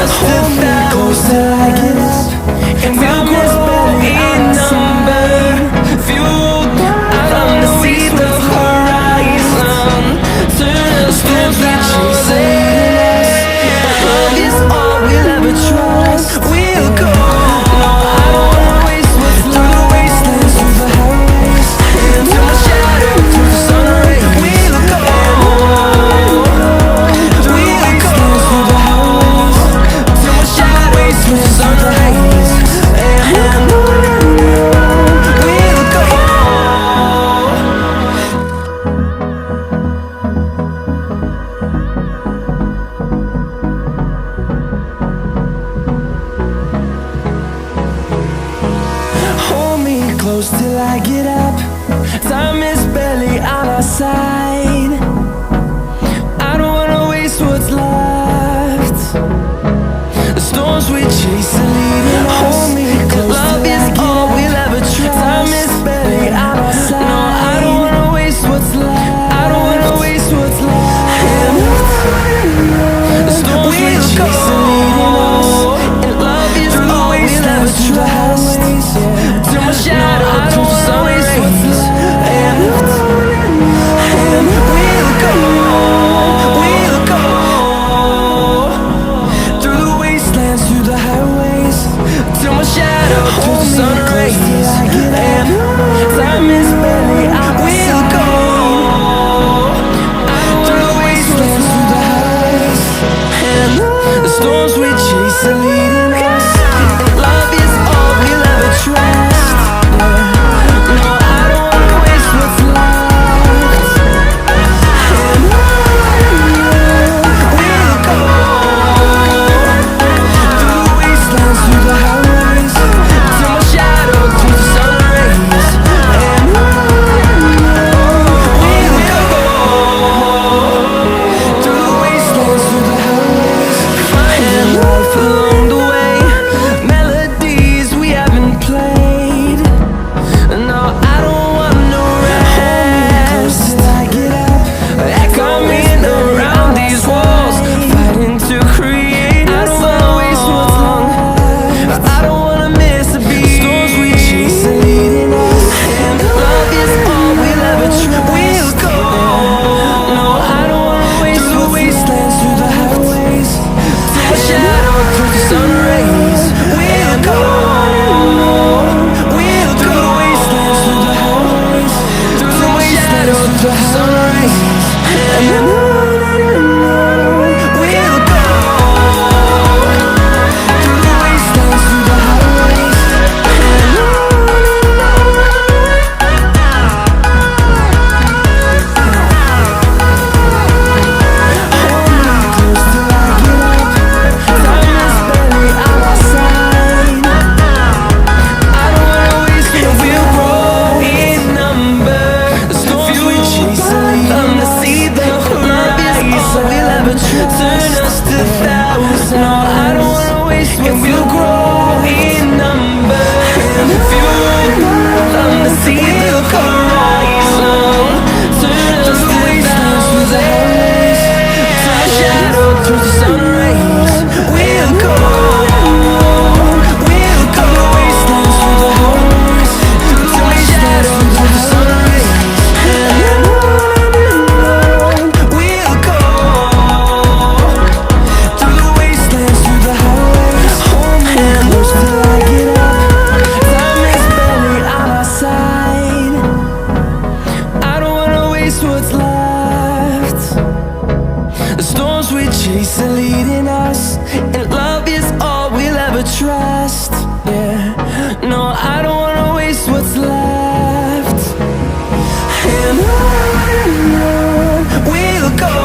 us to thousands, and we'll grow in number. Fueled from the sea, the horizon, turn us to thousands. Love is all we'll ever trust. We'll go. No, I don't wanna waste what's left. Through the wastelands, through the highways, into my shadow, through the sun rays. We'll go. Through the wastelands, through the highways, to my shadow, through the sun rays. And we'll go. Hold me close till I get up. Time is barely on our side. I don't wanna waste what's left. The storms we chase are leading us. Hold me close. Love is all we'll ever trust. Time is barely on our side. No, I don't wanna waste what's left. I don't wanna waste what's left. The storms we chase are leading us, and love is all we'll ever trust. To my shadow, to the sun rays, and we'll go, we'll go. Through the wastelands, through the highways, to my shadow, to the sun rays, and time is barely on our side. We'll go. Through the wastelands, through the highways, and the storms we chase are leading us, and love is all we'll ever trust. No, I don't wanna waste what's left. And we'll go. Through the wastelands, through the highways, to my shadow, through the sun rays. And we'll go. Through the wastelands, through the highways, finding life along the way. Melodies we haven't played. No, I don't want no rest till I get up. Echoing around these walls, fighting to create a song. I don't wanna waste what's long. I don't wanna miss a beat. Storms we chase are leading us, and love is all we'll ever trust. We'll go. No, I don't wanna waste through the wastelands, through the highways, to my shadow, through the sun rays. We'll go. We'll go. Through the wastelands, through the highways, through the wastelands, through the sun rays. And we'll go. Through the wastelands, through the highways, hold me close till I get up. Time is barely on our side. I don't wanna waste it. We'll grow in number. The storms we chase are leading us, the horizon, all we'll ever trust. Turn us to thousands. No, I don't wanna waste what we'll grow in number. Fueled from the sea, the horizon, turn us to thousands. To my shadow, through the sun rays. We'll go. We'll go. Through the wastelands, through the highways, to my shadow, through the sun rays. And we'll go. Through the wastelands, through the highways, hold me close till I get up. Time is barely on our side. I don't wanna waste what's left. The storms we chase are leading us, and love is all we'll ever trust. Yeah, no, I don't wanna waste what's left. And we'll go.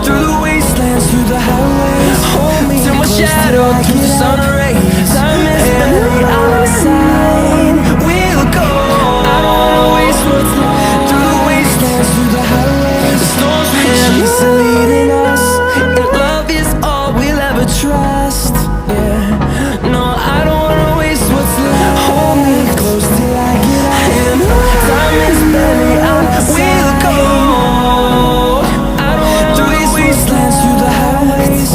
Through the wastelands, through the highways, hold me to my shadow, through the sun rays. Time is barely on our side. We'll go. I don't wanna waste what's left. Through the wastelands, through the highways, the storms we chase are leading us, and love is all we'll ever trust. Yeah, no, I don't wanna waste what's left. Hold me close till I get up. And time is barely on our side. We'll go. I don't wanna through the wastelands, through the highways,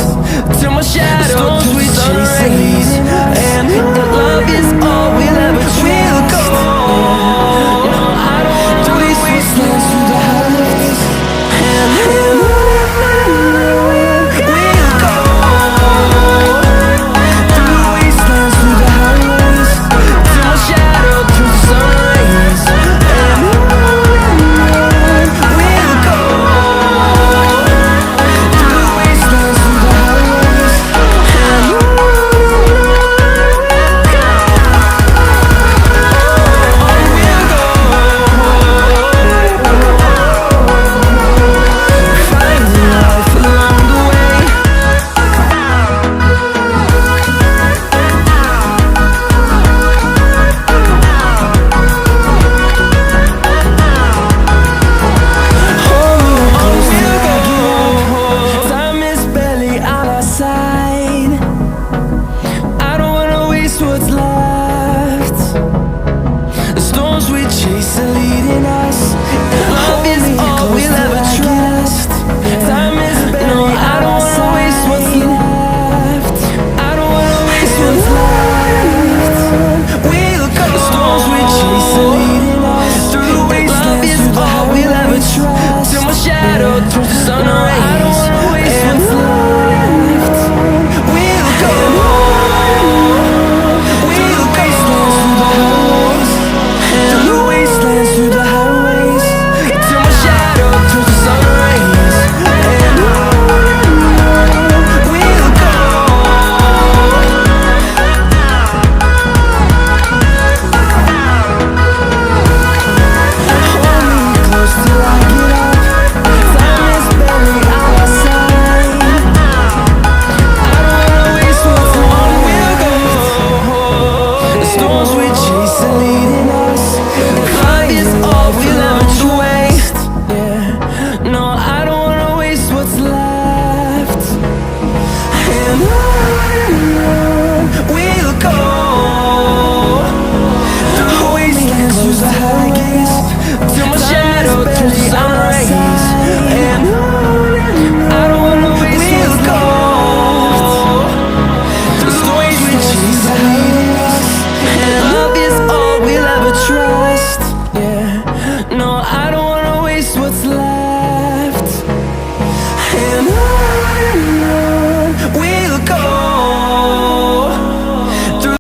we